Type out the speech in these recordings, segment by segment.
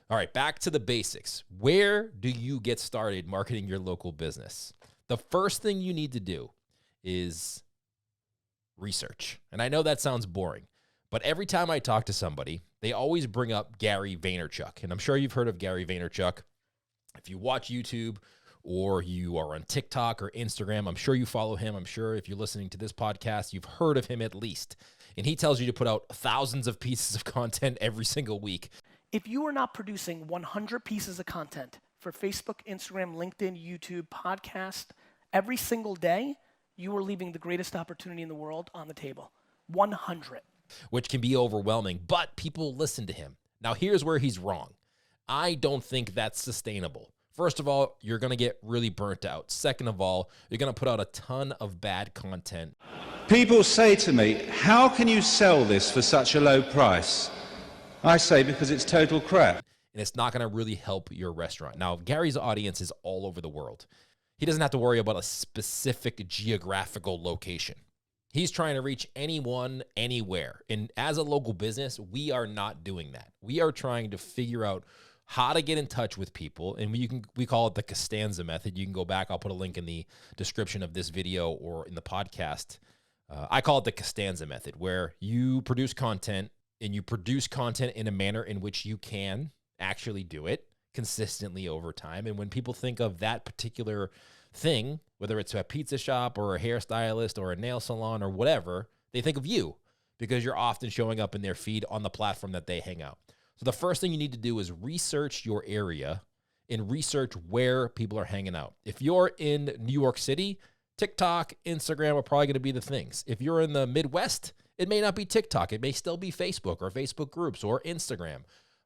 All right, back to the basics. Where do you get started marketing your local business? The first thing you need to do is research. And I know that sounds boring, but every time I talk to somebody, they always bring up Gary Vaynerchuk. And I'm sure you've heard of Gary Vaynerchuk. If you watch YouTube or you are on TikTok or Instagram, I'm sure you follow him. I'm sure if you're listening to this podcast, you've heard of him at least. And he tells you to put out thousands of pieces of content every single week. If you are not producing 100 pieces of content for Facebook, Instagram, LinkedIn, YouTube, podcast every single day, you are leaving the greatest opportunity in the world on the table. 100. Which can be overwhelming, but people listen to him. Now, here's where he's wrong. I don't think that's sustainable. First of all, you're going to get really burnt out. Second of all, you're going to put out a ton of bad content. People say to me, how can you sell this for such a low price? I say because it's total crap. And it's not going to really help your restaurant. Now, Gary's audience is all over the world. He doesn't have to worry about a specific geographical location. He's trying to reach anyone, anywhere. And as a local business, we are not doing that. We are trying to figure out how to get in touch with people. And we call it the Costanza method. You can go back. I'll put a link in the description of this video or in the podcast. I call it the Costanza method, where you produce content and you produce content in a manner in which you can actually do it consistently over time. And when people think of that particular thing, whether it's a pizza shop or a hairstylist or a nail salon or whatever, they think of you because you're often showing up in their feed on the platform that they hang out. So the first thing you need to do is research your area and research where people are hanging out. If you're in New York City, TikTok, Instagram are probably going to be the things. If you're in the Midwest, it may not be TikTok. It may still be Facebook or Facebook groups or Instagram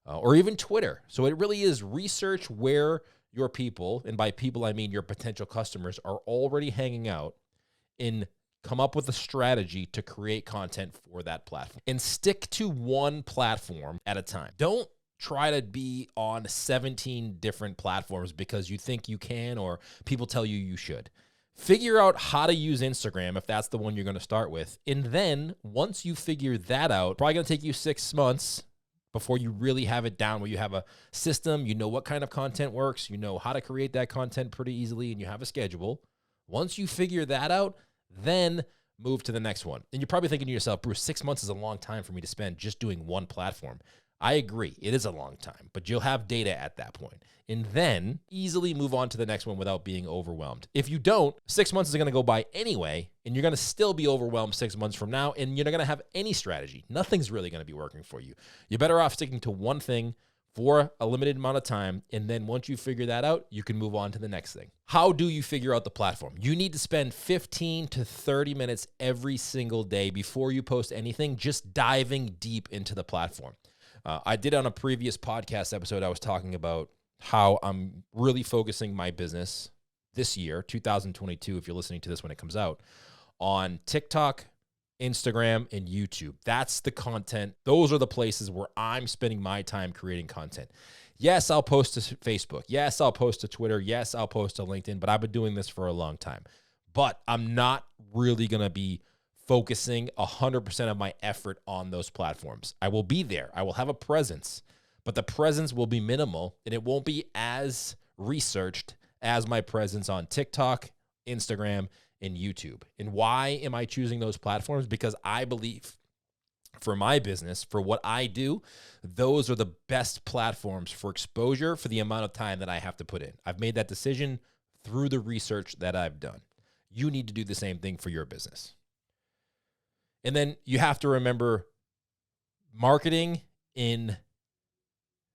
or even Twitter. So it really is research where your people, and by people I mean your potential customers, are already hanging out, and come up with a strategy to create content for that platform. And stick to one platform at a time. Don't try to be on 17 different platforms because you think you can or people tell you you should. Figure out how to use Instagram if that's the one you're going to start with. And then once you figure that out, probably going to take you 6 months before you really have it down, where you have a system, you know what kind of content works, you know how to create that content pretty easily, and you have a schedule. Once you figure that out, then move to the next one. And you're probably thinking to yourself, Bruce, 6 months is a long time for me to spend just doing one platform. I agree, it is a long time, but you'll have data at that point. And then easily move on to the next one without being overwhelmed. If you don't, 6 months is going to go by anyway, and you're going to still be overwhelmed 6 months from now, and you're not going to have any strategy. Nothing's really going to be working for you. You're better off sticking to one thing for a limited amount of time, and then once you figure that out, you can move on to the next thing. How do you figure out the platform? You need to spend 15 to 30 minutes every single day before you post anything, just diving deep into the platform. I did on a previous podcast episode, I was talking about how I'm really focusing my business this year, 2022, if you're listening to this when it comes out, on TikTok, Instagram, and YouTube. That's the content. Those are the places where I'm spending my time creating content. Yes, I'll post to Facebook. Yes, I'll post to Twitter. Yes, I'll post to LinkedIn, but I've been doing this for a long time. But I'm not really going to be focusing 100% of my effort on those platforms. I will be there. I will have a presence, but the presence will be minimal, and it won't be as researched as my presence on TikTok, Instagram, and YouTube. And why am I choosing those platforms? Because I believe for my business, for what I do, those are the best platforms for exposure for the amount of time that I have to put in. I've made that decision through the research that I've done. You need to do the same thing for your business. And then you have to remember, marketing in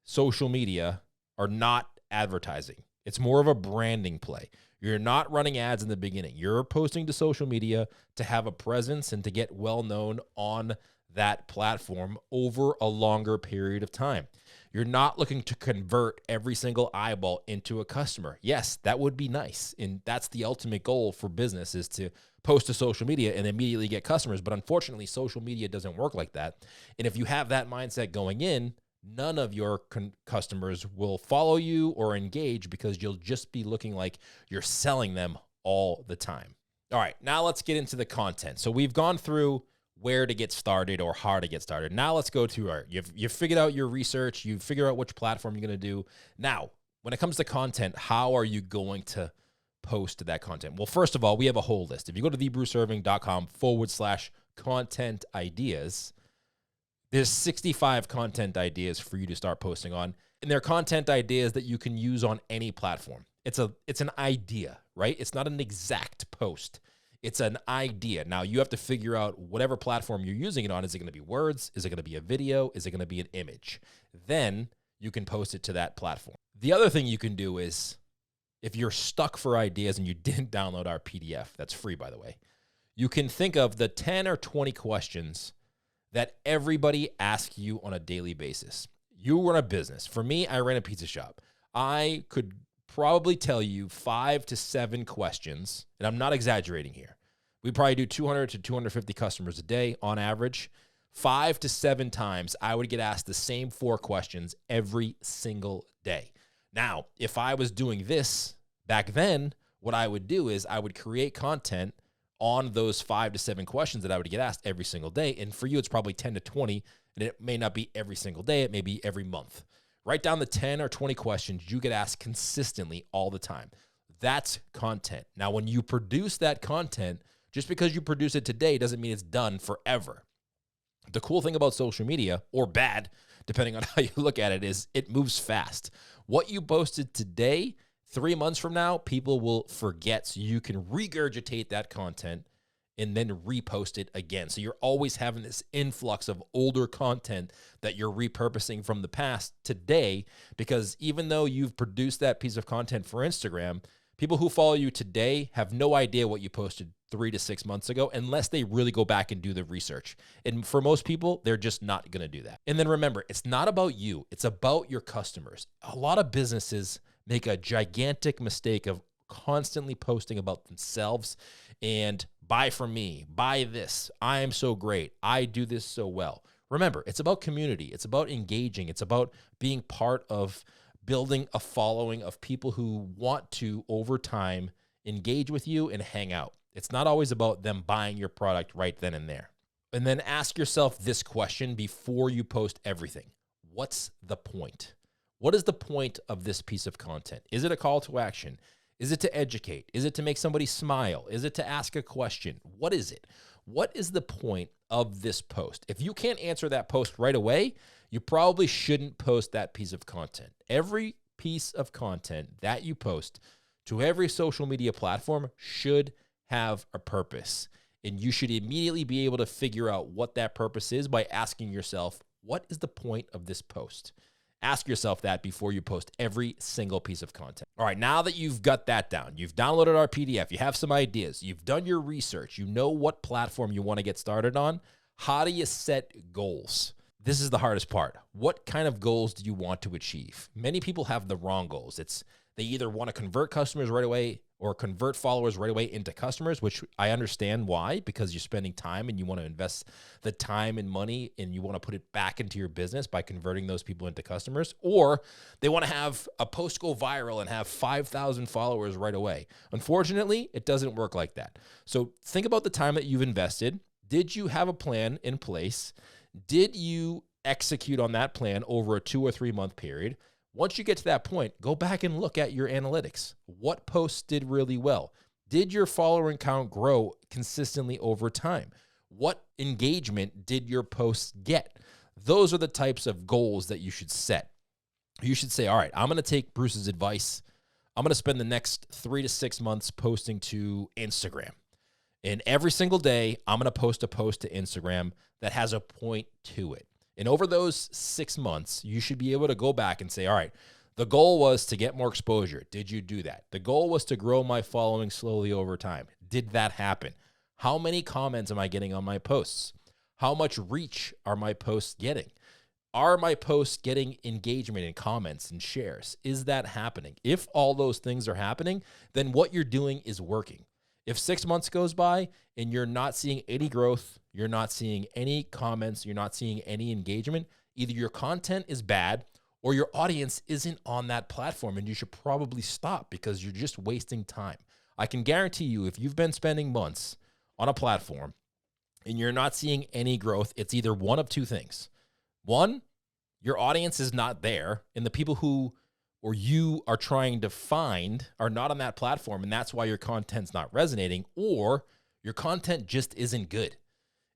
social media are not advertising. It's more of a branding play. You're not running ads in the beginning. You're posting to social media to have a presence and to get well known on that platform over a longer period of time. You're not looking to convert every single eyeball into a customer. Yes, that would be nice. And that's the ultimate goal for business, is to post to social media and immediately get customers. But unfortunately, social media doesn't work like that. And if you have that mindset going in, none of your customers will follow you or engage, because you'll just be looking like you're selling them all the time. All right, now let's get into the content. So we've gone through where to get started or how to get started. Now let's go to you've figured out your research, you figure out which platform you're going to do. Now, when it comes to content, how are you going to post that content? Well, first of all, we have a whole list. If you go to thebruceirving.com/content ideas, there's 65 content ideas for you to start posting on. And they're content ideas that you can use on any platform. It's an idea, right? It's not an exact post. It's an idea. Now, you have to figure out whatever platform you're using it on. Is it going to be words? Is it going to be a video? Is it going to be an image? Then you can post it to that platform. The other thing you can do is, if you're stuck for ideas and you didn't download our PDF, that's free, by the way, you can think of the 10 or 20 questions that everybody asks you on a daily basis. You run a business. For me, I ran a pizza shop. I could probably tell you 5 to 7 questions, and I'm not exaggerating here. We probably do 200 to 250 customers a day on average. 5 to 7 times, I would get asked the same 4 questions every single day. Now, if I was doing this back then, what I would do is I would create content on those 5 to 7 questions that I would get asked every single day. And for you, it's probably 10 to 20, and it may not be every single day. It may be every month. Write down the 10 or 20 questions you get asked consistently all the time. That's content. Now, when you produce that content, just because you produce it today doesn't mean it's done forever. The cool thing about social media, or bad, depending on how you look at it, is it moves fast. What you posted today, 3 months from now, people will forget, so you can regurgitate that content and then repost it again. So you're always having this influx of older content that you're repurposing from the past today, because even though you've produced that piece of content for Instagram, people who follow you today have no idea what you posted 3 to 6 months ago unless they really go back and do the research. And for most people, they're just not going to do that. And then remember, it's not about you. It's about your customers. A lot of businesses make a gigantic mistake of constantly posting about themselves and buy from me, buy this, I am so great, I do this so well. Remember, it's about community. It's about engaging. It's about being part of building a following of people who want to, over time, engage with you and hang out. It's not always about them buying your product right then and there. And then ask yourself this question before you post everything. What's the point? What is the point of this piece of content? Is it a call to action? Is it to educate? Is it to make somebody smile? Is it to ask a question? What is it? What is the point of this post? If you can't answer that post right away, you probably shouldn't post that piece of content. Every piece of content that you post to every social media platform should have a purpose. And you should immediately be able to figure out what that purpose is by asking yourself, what is the point of this post? Ask yourself that before you post every single piece of content. All right, now that you've got that down, you've downloaded our PDF, you have some ideas, you've done your research, you know what platform you want to get started on, how do you set goals? This is the hardest part. What kind of goals do you want to achieve? Many people have the wrong goals. They either want to convert customers right away or convert followers right away into customers, which I understand why, because you're spending time and you want to invest the time and money and you want to put it back into your business by converting those people into customers. Or they want to have a post go viral and have 5,000 followers right away. Unfortunately, it doesn't work like that. So think about the time that you've invested. Did you have a plan in place? Did you execute on that plan over a 2 or 3 month period? Once you get to that point, go back and look at your analytics. What posts did really well? Did your follower count grow consistently over time? What engagement did your posts get? Those are the types of goals that you should set. You should say, all right, I'm going to take Bruce's advice. I'm going to spend the next 3 to 6 months posting to Instagram. And every single day, I'm going to post a post to Instagram that has a point to it. And over those 6 months, you should be able to go back and say, all right, the goal was to get more exposure. Did you do that? The goal was to grow my following slowly over time. Did that happen? How many comments am I getting on my posts? How much reach are my posts getting? Are my posts getting engagement and comments and shares? Is that happening? If all those things are happening, then what you're doing is working. If 6 months goes by and you're not seeing any growth, you're not seeing any comments, you're not seeing any engagement, either your content is bad or your audience isn't on that platform, and you should probably stop because you're just wasting time. I can guarantee you, if you've been spending months on a platform and you're not seeing any growth, it's either one of two things. One, your audience is not there, and the people who or you are trying to find are not on that platform, and that's why your content's not resonating, or your content just isn't good.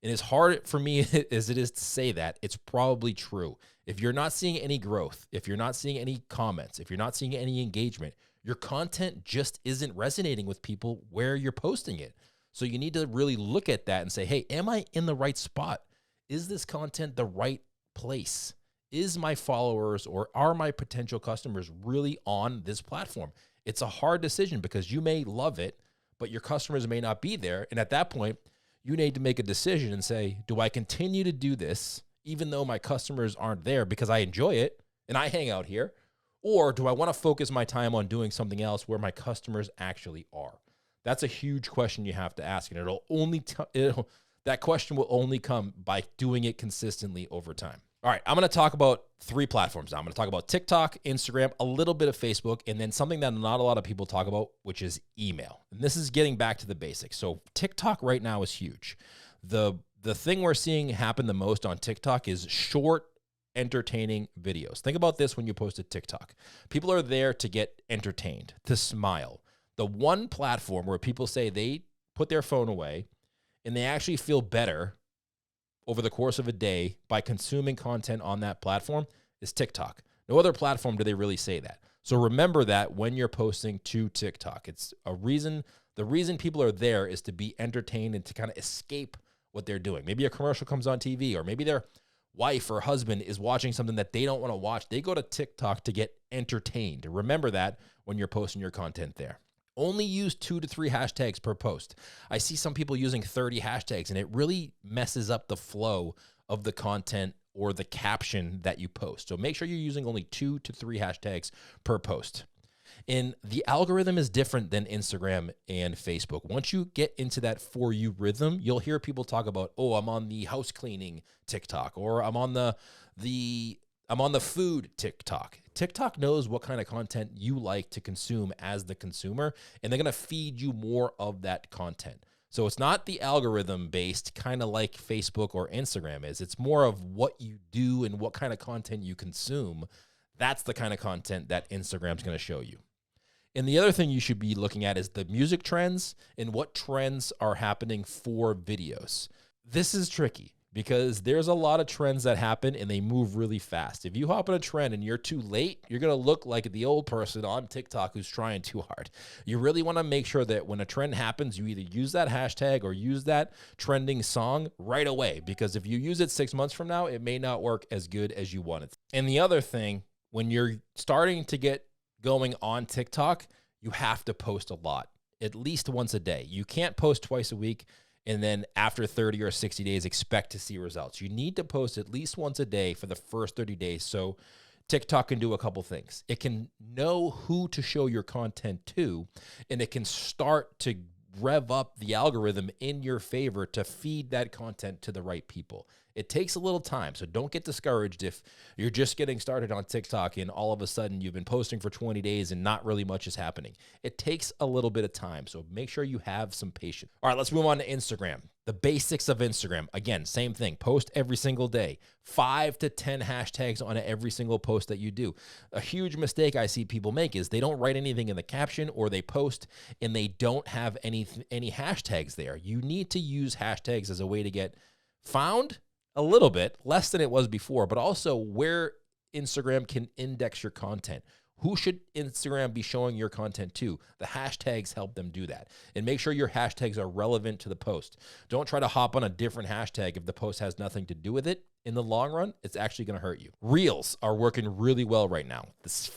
And as hard for me as it is to say that, it's probably true. If you're not seeing any growth, if you're not seeing any comments, if you're not seeing any engagement, your content just isn't resonating with people where you're posting it. So you need to really look at that and say, hey, am I in the right spot? Is this content the right place? Is my followers or are my potential customers really on this platform? It's a hard decision because you may love it, but your customers may not be there. And at that point, you need to make a decision and say, do I continue to do this even though my customers aren't there because I enjoy it and I hang out here? Or do I want to focus my time on doing something else where my customers actually are? That's a huge question you have to ask. And that question will only come by doing it consistently over time. All right, I'm going to talk about 3 platforms now. I'm going to talk about TikTok, Instagram, a little bit of Facebook, and then something that not a lot of people talk about, which is email. And this is getting back to the basics. So TikTok right now is huge. The thing we're seeing happen the most on TikTok is short, entertaining videos. Think about this when you post a TikTok. People are there to get entertained, to smile. The one platform where people say they put their phone away and they actually feel better over the course of a day by consuming content on that platform is TikTok. No other platform do they really say that. So remember that when you're posting to TikTok. It's a reason. The reason people are there is to be entertained and to kind of escape what they're doing. Maybe a commercial comes on TV, or maybe their wife or husband is watching something that they don't want to watch. They go to TikTok to get entertained. Remember that when you're posting your content there. Only use 2 to 3 hashtags per post. I see some people using 30 hashtags, and it really messes up the flow of the content or the caption that you post. So make sure you're using only 2 to 3 hashtags per post. And the algorithm is different than Instagram and Facebook. Once you get into that For You rhythm, you'll hear people talk about, oh, I'm on the house cleaning TikTok, or I'm on the food TikTok. TikTok knows what kind of content you like to consume as the consumer, and they're going to feed you more of that content. So it's not the algorithm based, kind of like Facebook or Instagram is. It's more of what you do and what kind of content you consume. That's the kind of content that Instagram's going to show you. And the other thing you should be looking at is the music trends and what trends are happening for videos. This is tricky because there's a lot of trends that happen and they move really fast. If you hop on a trend and you're too late, you're going to look like the old person on TikTok who's trying too hard. You really want to make sure that when a trend happens, you either use that hashtag or use that trending song right away, because if you use it 6 months from now, it may not work as good as you want it. And the other thing, when you're starting to get going on TikTok, you have to post a lot, at least once a day. You can't post twice a week and then after 30 or 60 days expect to see results. You need to post at least once a day for the first 30 days so TikTok can do a couple things. It can know who to show your content to, and it can start to rev up the algorithm in your favor to feed that content to the right people. It takes a little time, so don't get discouraged if you're just getting started on TikTok and all of a sudden you've been posting for 20 days and not really much is happening. It takes a little bit of time, so make sure you have some patience. All right, let's move on to Instagram. The basics of Instagram. Again, same thing. Post every single day. 5 to 10 hashtags on every single post that you do. A huge mistake I see people make is they don't write anything in the caption, or they post and they don't have any hashtags there. You need to use hashtags as a way to get found a little bit, less than it was before, but also where Instagram can index your content. Who should Instagram be showing your content to? The hashtags help them do that. And make sure your hashtags are relevant to the post. Don't try to hop on a different hashtag if the post has nothing to do with it. In the long run, it's actually going to hurt you. Reels are working really well right now. This,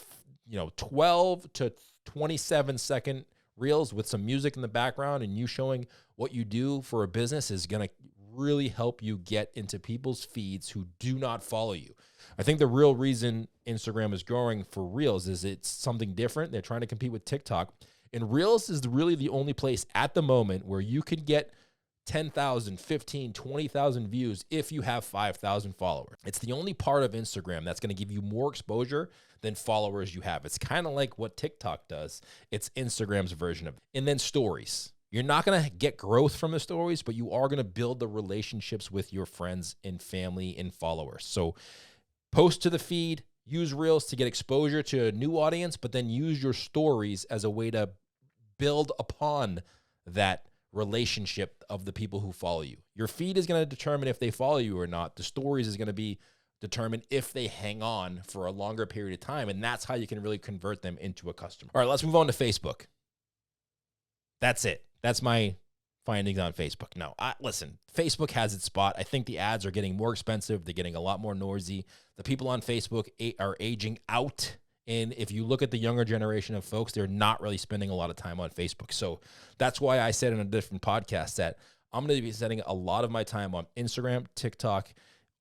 12 to 27 second reels with some music in the background and you showing what you do for a business is going to really help you get into people's feeds who do not follow you. I think the real reason Instagram is growing for Reels is it's something different. They're trying to compete with TikTok. And Reels is really the only place at the moment where you can get 10,000, 15, 20,000 views if you have 5,000 followers. It's the only part of Instagram that's going to give you more exposure than followers you have. It's kind of like what TikTok does. It's Instagram's version of it. And then stories. You're not going to get growth from the stories, but you are going to build the relationships with your friends and family and followers. So post to the feed, use Reels to get exposure to a new audience, but then use your stories as a way to build upon that relationship of the people who follow you. Your feed is going to determine if they follow you or not. The stories is going to be determine if they hang on for a longer period of time, and that's how you can really convert them into a customer. All right, let's move on to Facebook. That's it. That's my findings on Facebook. Now, listen, Facebook has its spot. I think the ads are getting more expensive. They're getting a lot more noisy. The people on Facebook are aging out. And if you look at the younger generation of folks, they're not really spending a lot of time on Facebook. So that's why I said in a different podcast that I'm going to be spending a lot of my time on Instagram, TikTok,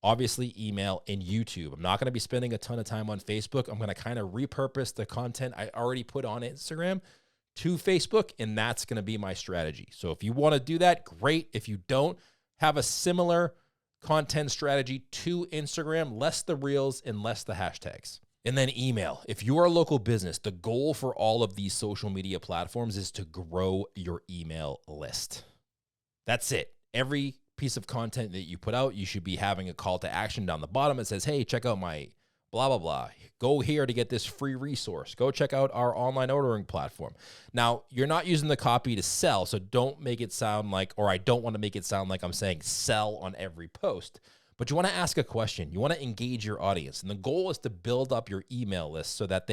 obviously email, and YouTube. I'm not going to be spending a ton of time on Facebook. I'm going to kind of repurpose the content I already put on Instagram to Facebook, and that's going to be my strategy. So if you want to do that, great. If you don't, have a similar content strategy to Instagram, less the reels and less the hashtags. And then email. If you are a local business, the goal for all of these social media platforms is to grow your email list. That's it. Every piece of content that you put out, you should be having a call to action down the bottom that says, hey, check out my blah, blah, blah. Go here to get this free resource. Go check out our online ordering platform. Now, you're not using the copy to sell, so don't make it sound like, or I don't want to make it sound like I'm saying sell on every post. But you want to ask a question. You want to engage your audience. And the goal is to build up your email list so that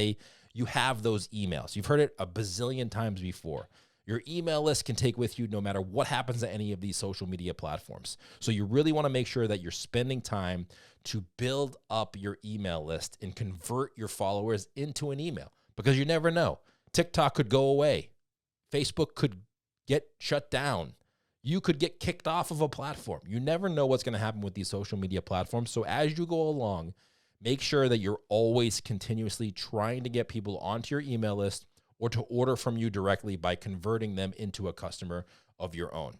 you have those emails. You've heard it a bazillion times before. Your email list can take with you no matter what happens at any of these social media platforms. So you really want to make sure that you're spending time to build up your email list and convert your followers into an email, because you never know. TikTok could go away. Facebook could get shut down. You could get kicked off of a platform. You never know what's going to happen with these social media platforms. So as you go along, make sure that you're always continuously trying to get people onto your email list or to order from you directly by converting them into a customer of your own.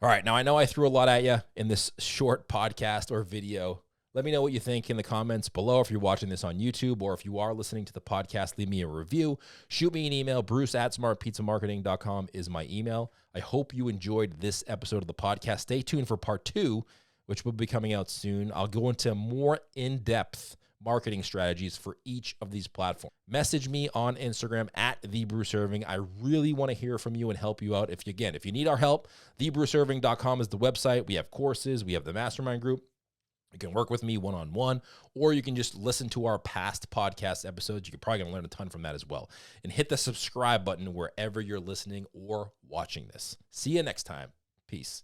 All right, now I know I threw a lot at you in this short podcast or video. Let me know what you think in the comments below. If you're watching this on YouTube or if you are listening to the podcast, leave me a review. Shoot me an email. Bruce@smartpizzamarketing.com is my email. I hope you enjoyed this episode of the podcast. Stay tuned for part 2, which will be coming out soon. I'll go into more in-depth marketing strategies for each of these platforms. Message me on Instagram @TheBruceIrving. I really want to hear from you and help you out. If you need our help, TheBruceIrving.com is the website. We have courses. We have the mastermind group. You can work with me one-on-one, or you can just listen to our past podcast episodes. You're probably going to learn a ton from that as well. And hit the subscribe button wherever you're listening or watching this. See you next time. Peace.